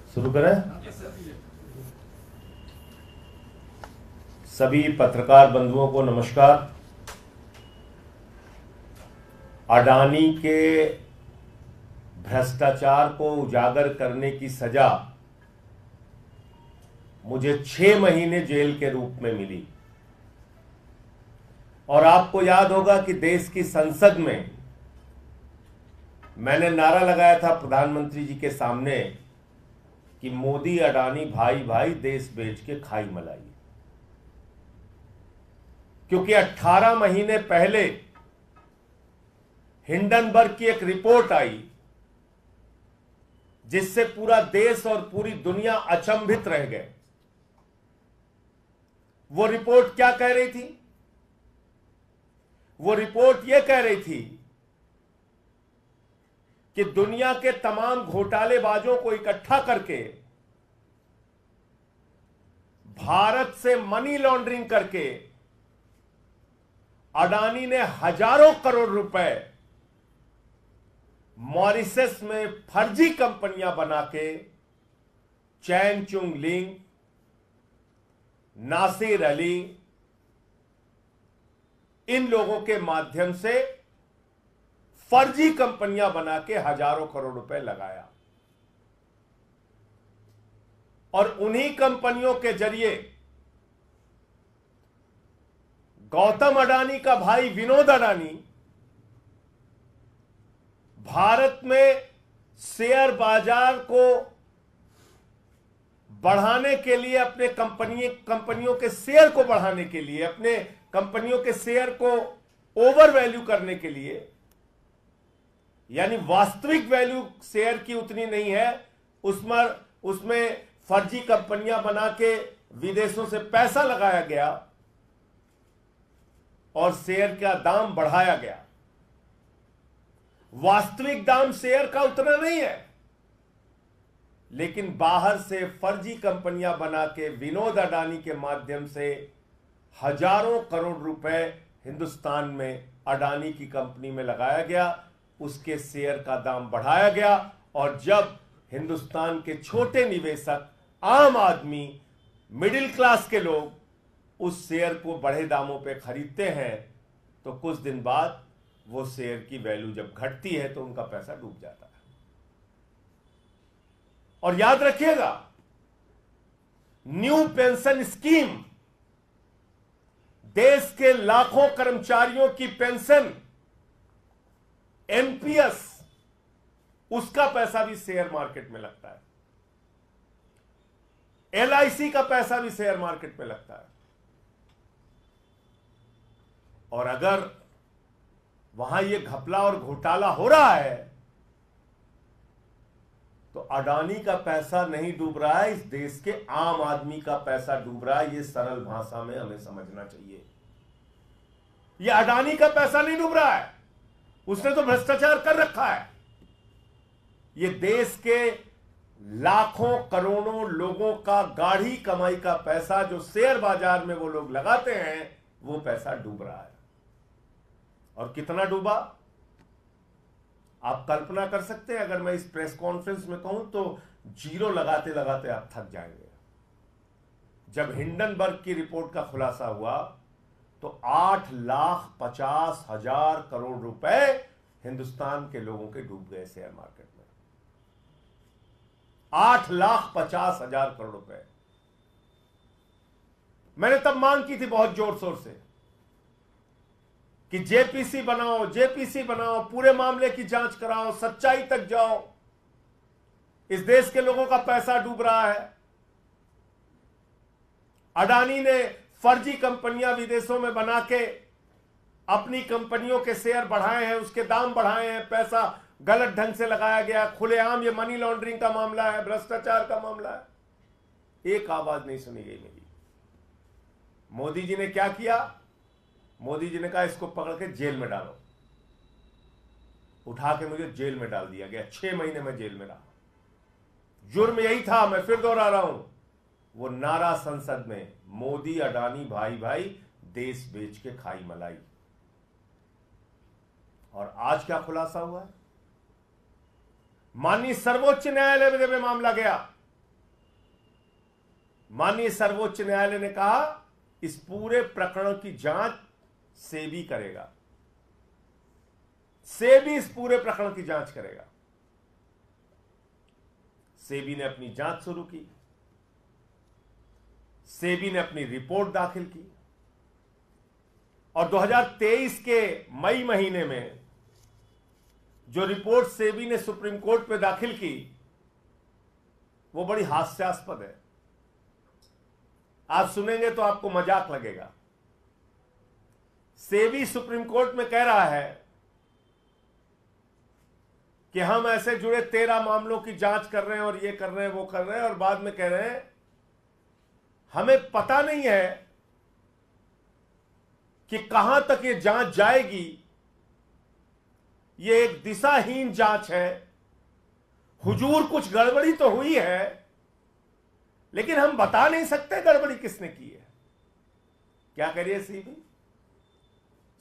शुरू करें। सभी पत्रकार बंधुओं को नमस्कार। अडानी के भ्रष्टाचार को उजागर करने की सजा मुझे 6 महीने जेल के रूप में मिली। और आपको याद होगा कि देश की संसद में मैंने नारा लगाया था प्रधानमंत्री जी के सामने कि मोदी अडानी भाई भाई देश बेच के खाई मलाई। क्योंकि 18 महीने पहले हिंडनबर्ग की एक रिपोर्ट आई जिससे पूरा देश और पूरी दुनिया अचंभित रह गए। वो रिपोर्ट क्या कह रही थी? वो रिपोर्ट यह कह रही थी कि दुनिया के तमाम घोटालेबाजों को इकट्ठा करके भारत से मनी लॉन्ड्रिंग करके अडानी ने हजारों करोड़ रुपए मॉरिशस में फर्जी कंपनियां बना के चैन चुंग लिंग, नासिर अली, इन लोगों के माध्यम से फर्जी कंपनियां बना के हजारों करोड़ रुपए लगाया। और उन्हीं कंपनियों के जरिए गौतम अडानी का भाई विनोद अडानी भारत में शेयर बाजार को बढ़ाने के लिए, अपने कंपनियों के शेयर को बढ़ाने के लिए, अपने कंपनियों के शेयर को ओवर वैल्यू करने के लिए, यानी वास्तविक वैल्यू शेयर की उतनी नहीं है, उसमें फर्जी कंपनियां बना के विदेशों से पैसा लगाया गया और शेयर का दाम बढ़ाया गया। वास्तविक दाम शेयर का उतना नहीं है, लेकिन बाहर से फर्जी कंपनियां बना के विनोद अडानी के माध्यम से हजारों करोड़ रुपए हिंदुस्तान में अडानी की कंपनी में लगाया गया, उसके शेयर का दाम बढ़ाया गया। और जब हिंदुस्तान के छोटे निवेशक, आम आदमी, मिडिल क्लास के लोग उस शेयर को बढ़े दामों पे खरीदते हैं तो कुछ दिन बाद वो शेयर की वैल्यू जब घटती है तो उनका पैसा डूब जाता है। और याद रखिएगा, न्यू पेंशन स्कीम, देश के लाखों कर्मचारियों की पेंशन, एनपीएस, उसका पैसा भी शेयर मार्केट में लगता है। एलआईसी का पैसा भी शेयर मार्केट में लगता है। और अगर वहां ये घपला और घोटाला हो रहा है तो अडानी का पैसा नहीं डूब रहा है, इस देश के आम आदमी का पैसा डूब रहा है। ये सरल भाषा में हमें समझना चाहिए। ये अडानी का पैसा नहीं डूब रहा है, उसने तो भ्रष्टाचार कर रखा है। ये देश के लाखों करोड़ों लोगों का गाढ़ी कमाई का पैसा जो शेयर बाजार में वो लोग लगाते हैं, वो पैसा डूब रहा है। और कितना डूबा आप कल्पना कर सकते हैं? अगर मैं इस प्रेस कॉन्फ्रेंस में कहूं तो जीरो लगाते लगाते आप थक जाएंगे। जब हिंडनबर्ग की रिपोर्ट का खुलासा हुआ तो 8,50,000 करोड़ रुपए हिंदुस्तान के लोगों के डूब गए शेयर मार्केट में। 8,50,000 करोड़ रुपए। मैंने तब मांग की थी बहुत जोर शोर से कि जेपीसी बनाओ, जेपीसी बनाओ, पूरे मामले की जांच कराओ, सच्चाई तक जाओ। इस देश के लोगों का पैसा डूब रहा है। अडानी ने फर्जी कंपनियां विदेशों में बना के अपनी कंपनियों के शेयर बढ़ाए हैं, उसके दाम बढ़ाए हैं, पैसा गलत ढंग से लगाया गया। खुलेआम ये मनी लॉन्ड्रिंग का मामला है, भ्रष्टाचार का मामला है। एक आवाज नहीं सुनी गई मेरी। मोदी जी ने क्या किया? मोदी जी ने कहा इसको पकड़ के जेल में डालो। उठा के मुझे जेल में डाल दिया गया। 6 महीने में जेल में रहा। जुर्म यही था, मैं फिर दोहरा रहा हूं, वो नारा संसद में, मोदी अडानी भाई भाई देश बेच के खाई मलाई। और आज क्या खुलासा हुआ है? माननीय सर्वोच्च न्यायालय में जब मामला गया माननीय सर्वोच्च न्यायालय ने कहा इस पूरे प्रकरण की जांच सेबी करेगा, सेबी इस पूरे प्रकरण की जांच करेगा। सेबी ने अपनी जांच शुरू की, सेबी ने अपनी रिपोर्ट दाखिल की और 2023 के मई महीने में जो रिपोर्ट सेबी ने सुप्रीम कोर्ट में दाखिल की वो बड़ी हास्यास्पद है। आप सुनेंगे तो आपको मजाक लगेगा। सेबी सुप्रीम कोर्ट में कह रहा है कि हम ऐसे जुड़े 13 मामलों की जांच कर रहे हैं और ये कर रहे हैं वो कर रहे हैं, और बाद में कह रहे हैं हमें पता नहीं है कि कहां तक ये जांच जाएगी, ये एक दिशाहीन जांच है। हुजूर कुछ गड़बड़ी तो हुई है लेकिन हम बता नहीं सकते गड़बड़ी किसने की है। क्या करिए सीबी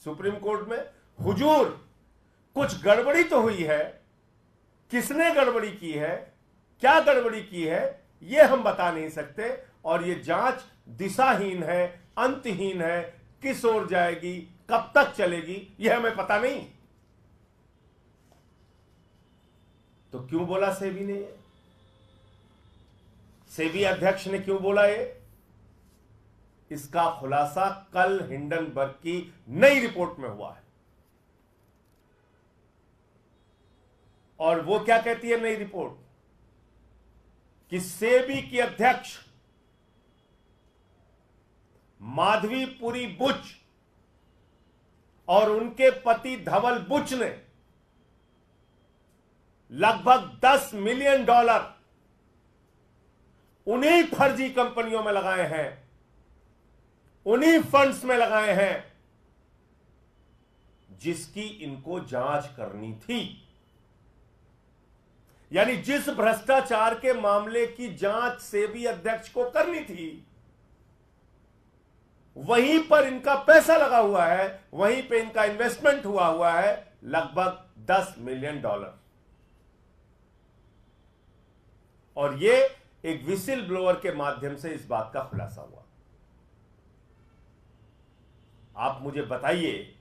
सुप्रीम कोर्ट में, हुजूर कुछ गड़बड़ी तो हुई है, किसने गड़बड़ी की है, क्या गड़बड़ी की है, यह हम बता नहीं सकते, और यह जांच दिशाहीन है, अंतहीन है, किस ओर जाएगी, कब तक चलेगी, यह हमें पता नहीं। तो क्यों बोला सेबी ने? सेबी अध्यक्ष ने क्यों बोला ये? इसका खुलासा कल हिंडनबर्ग की नई रिपोर्ट में हुआ है। और वो क्या कहती है नई रिपोर्ट? कि सेबी की अध्यक्ष माधवीपुरी बुच और उनके पति धवल बुच ने लगभग $10 मिलियन उन्हीं फर्जी कंपनियों में लगाए हैं, उन्हीं फंड्स में लगाए हैं जिसकी इनको जांच करनी थी। यानी जिस भ्रष्टाचार के मामले की जांच सेबी अध्यक्ष को करनी थी वहीं पर इनका पैसा लगा हुआ है, वहीं पे इनका इन्वेस्टमेंट हुआ है लगभग $10 मिलियन। और ये एक विसिल ब्लोअर के माध्यम से इस बात का खुलासा हुआ। आप मुझे बताइए,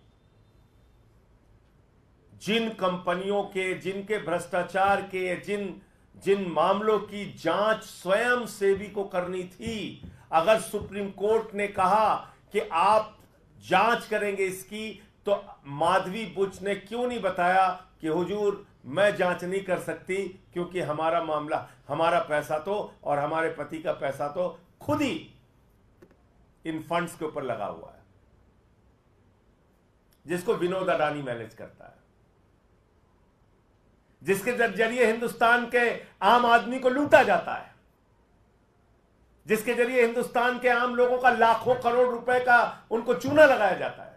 जिन कंपनियों के, जिनके भ्रष्टाचार के, जिन मामलों की जांच स्वयं सेबी को करनी थी, अगर सुप्रीम कोर्ट ने कहा कि आप जांच करेंगे इसकी, तो माधवी बुच ने क्यों नहीं बताया कि हुजूर मैं जांच नहीं कर सकती क्योंकि हमारा मामला, हमारा पैसा तो और हमारे पति का पैसा तो खुद ही इन फंड्स के ऊपर लगा हुआ है जिसको विनोद अडानी मैनेज करता है, जिसके जरिए हिंदुस्तान के आम आदमी को लूटा जाता है, जिसके जरिए हिंदुस्तान के आम लोगों का लाखों करोड़ रुपए का उनको चूना लगाया जाता है।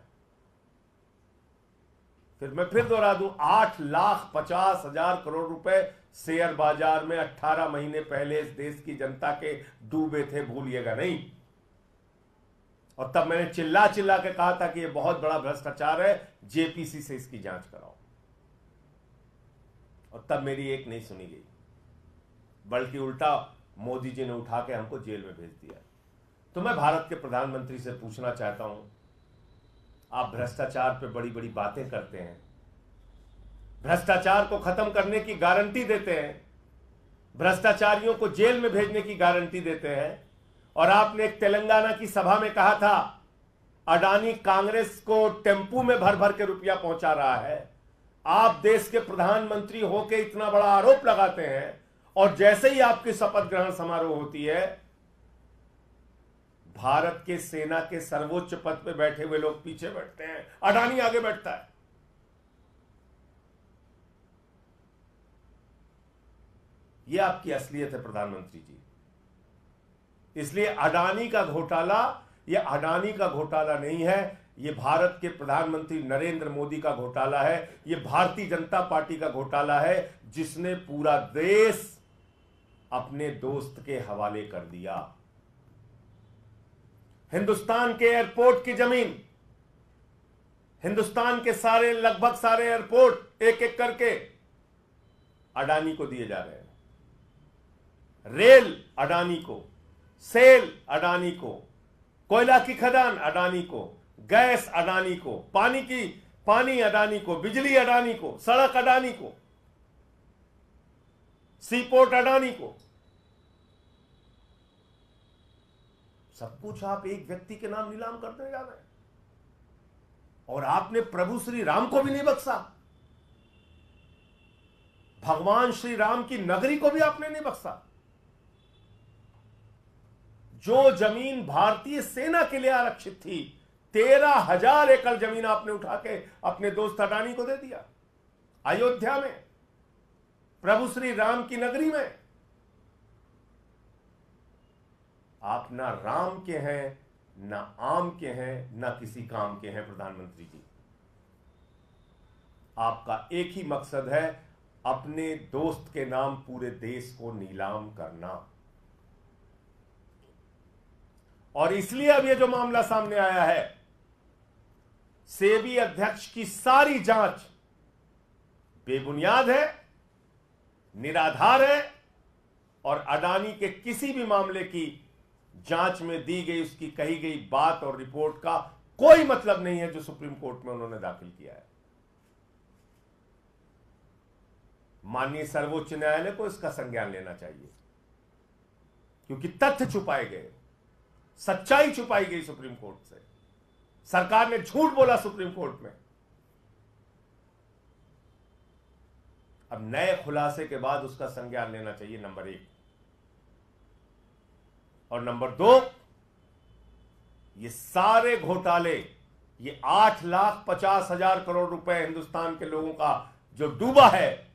फिर मैं फिर दोहरा दूं, 8,50,000 करोड़ रुपए शेयर बाजार में 18 महीने पहले इस देश की जनता के डूबे थे, भूलिएगा नहीं। और तब मैंने चिल्ला चिल्ला के कहा था कि यह बहुत बड़ा भ्रष्टाचार है, जेपीसी से इसकी जांच कराओ। और तब मेरी एक नहीं सुनी गई, बल्कि उल्टा मोदी जी ने उठा के हमको जेल में भेज दिया। तो मैं भारत के प्रधानमंत्री से पूछना चाहता हूं, आप भ्रष्टाचार पे बड़ी बड़ी बातें करते हैं, भ्रष्टाचार को खत्म करने की गारंटी देते हैं, भ्रष्टाचारियों को जेल में भेजने की गारंटी देते हैं, और आपने एक तेलंगाना की सभा में कहा था अडानी कांग्रेस को टेम्पू में भर भर के रुपया पहुंचा रहा है। आप देश के प्रधानमंत्री होकर इतना बड़ा आरोप लगाते हैं और जैसे ही आपकी शपथ ग्रहण समारोह होती है, भारत के सेना के सर्वोच्च पद पे बैठे हुए लोग पीछे बैठते हैं, अडानी आगे बैठता है। यह आपकी असलियत है प्रधानमंत्री जी। इसलिए अडानी का घोटाला यह अडानी का घोटाला नहीं है, यह भारत के प्रधानमंत्री नरेंद्र मोदी का घोटाला है, यह भारतीय जनता पार्टी का घोटाला है, जिसने पूरा देश अपने दोस्त के हवाले कर दिया। हिंदुस्तान के एयरपोर्ट की जमीन, हिंदुस्तान के सारे, लगभग सारे एयरपोर्ट एक एक करके अडानी को दिए जा रहे हैं। रेल अडानी को, सेल अडानी को, कोयला की खदान अडानी को, गैस अडानी को, पानी अडानी को, बिजली अडानी को, सड़क अडानी को, सीपोर्ट अडानी को। सब कुछ आप एक व्यक्ति के नाम नीलाम करने जा रहे हैं। और आपने प्रभु श्री राम को भी नहीं बख्शा, भगवान श्री राम की नगरी को भी आपने नहीं बख्शा। जो जमीन भारतीय सेना के लिए आरक्षित थी, 13,000 एकड़ जमीन आपने उठा के अपने दोस्त अडानी को दे दिया, अयोध्या में, प्रभु श्री राम की नगरी में। आप ना राम के हैं, ना आम के हैं, ना किसी काम के हैं प्रधानमंत्री जी। आपका एक ही मकसद है, अपने दोस्त के नाम पूरे देश को नीलाम करना। और इसलिए अब ये जो मामला सामने आया है, सेबी अध्यक्ष की सारी जांच बेबुनियाद है, निराधार है, और अडानी के किसी भी मामले की जांच में दी गई, उसकी कही गई बात और रिपोर्ट का कोई मतलब नहीं है जो सुप्रीम कोर्ट में उन्होंने दाखिल किया है। माननीय सर्वोच्च न्यायालय को इसका संज्ञान लेना चाहिए, क्योंकि तथ्य छुपाए गए, सच्चाई छुपाई गई सुप्रीम कोर्ट से। सरकार ने झूठ बोला सुप्रीम कोर्ट में। अब नए खुलासे के बाद उसका संज्ञान लेना चाहिए, नंबर 1। और नंबर 2, ये सारे घोटाले, ये 8,50,000 करोड़ रुपए हिंदुस्तान के लोगों का जो डूबा है,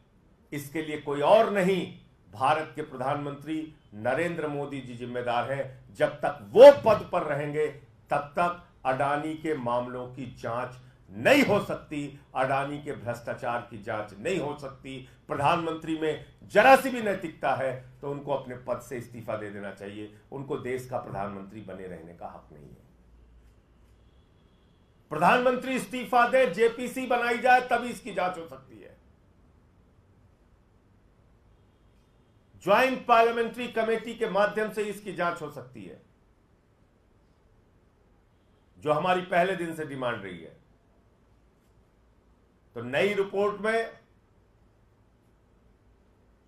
इसके लिए कोई और नहीं, भारत के प्रधानमंत्री नरेंद्र मोदी जी जिम्मेदार हैं। जब तक वो पद पर रहेंगे, तब तक अडानी के मामलों की जांच नहीं हो सकती, अडानी के भ्रष्टाचार की जांच नहीं हो सकती। प्रधानमंत्री में जरा सी भी नैतिकता है तो उनको अपने पद से इस्तीफा दे देना चाहिए। उनको देश का प्रधानमंत्री बने रहने का हक नहीं है। प्रधानमंत्री इस्तीफा दे, जेपीसी बनाई जाए, तभी इसकी जांच हो सकती है। ज्वाइंट पार्लियामेंट्री कमेटी के माध्यम से इसकी जांच हो सकती है, जो हमारी पहले दिन से डिमांड रही है। तो नई रिपोर्ट में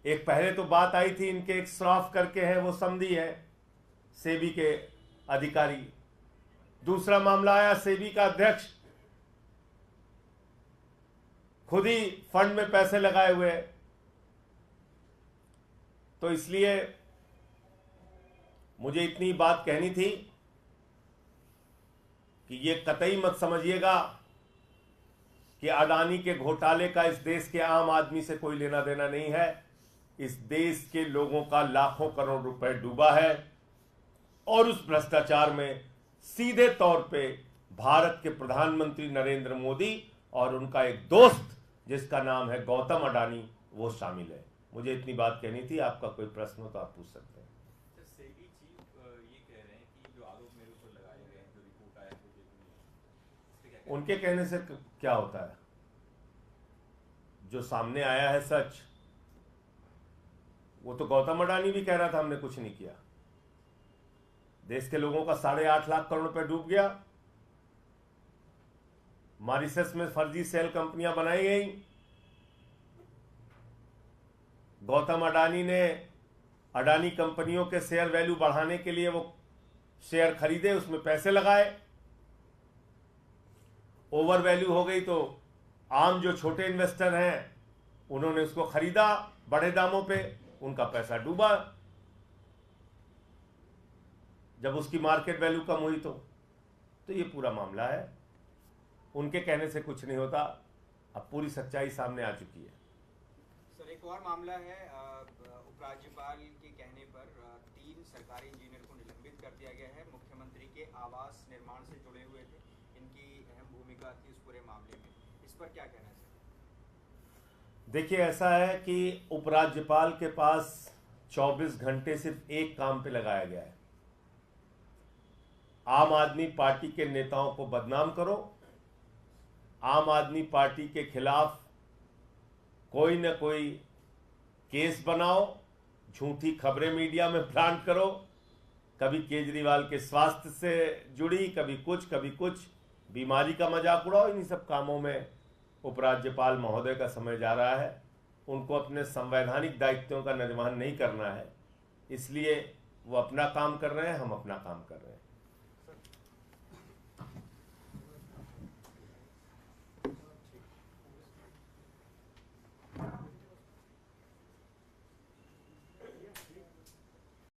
एक पहले तो बात आई थी, इनके एक श्रॉफ करके है, वो समधी है, सेबी के अधिकारी। दूसरा मामला आया, सेबी का अध्यक्ष खुद ही फंड में पैसे लगाए हुए। तो इसलिए मुझे इतनी बात कहनी थी कि ये कतई मत समझिएगा कि अडानी के घोटाले का इस देश के आम आदमी से कोई लेना देना नहीं है। इस देश के लोगों का लाखों करोड़ रुपए डूबा है, और उस भ्रष्टाचार में सीधे तौर पे भारत के प्रधानमंत्री नरेंद्र मोदी और उनका एक दोस्त जिसका नाम है गौतम अडानी, वो शामिल है। मुझे इतनी बात कहनी थी। आपका कोई प्रश्न हो तो आप पूछ सकते हैं। सेबी चीफ ये कह रहे हैं कि जो आरोप मेरे ऊपर लगाए गए हैं, जो रिपोर्ट आया है, उनके कहने से क्या होता है? जो सामने आया है सच, वो तो गौतम अडानी भी कह रहा था हमने कुछ नहीं किया। देश के लोगों का 8.5 लाख करोड़ रुपए डूब गया। मॉरिशस में फर्जी सेल कंपनियां बनाई गई। गौतम अडानी ने अडानी कंपनियों के शेयर वैल्यू बढ़ाने के लिए वो शेयर खरीदे, उसमें पैसे लगाए, ओवर वैल्यू हो गई तो आम जो छोटे इन्वेस्टर हैं उन्होंने उसको खरीदा बड़े दामों पे, उनका पैसा डूबा। जब उसकी मार्केट वैल्यू कम हुई तो ये पूरा मामला है। उनके कहने से कुछ नहीं होता, अब पूरी सच्चाई सामने आ चुकी है। सर, एक और मामला है, उपराज्यपाल के कहने पर 3 सरकारी इंजीनियर को निलंबित कर दिया गया है। मुख्यमंत्री के आवास निर्माण से जुड़े हुए थे, इनकी अहम भूमिका थी उस पूरे मामले में। इस पर क्या कहना है सर? देखिए, ऐसा है कि उपराज्यपाल के पास 24 घंटे सिर्फ एक काम पे लगाया गया है, आम आदमी पार्टी के नेताओं को बदनाम करो, आम आदमी पार्टी के खिलाफ कोई न कोई केस बनाओ, झूठी खबरें मीडिया में प्लांट करो, कभी केजरीवाल के स्वास्थ्य से जुड़ी, कभी कुछ बीमारी का मजाक उड़ाओ। इन सब कामों में उपराज्यपाल महोदय का समय जा रहा है। उनको अपने संवैधानिक दायित्वों का निर्वहन नहीं करना है, इसलिए वो अपना काम कर रहे हैं, हम अपना काम कर रहे हैं।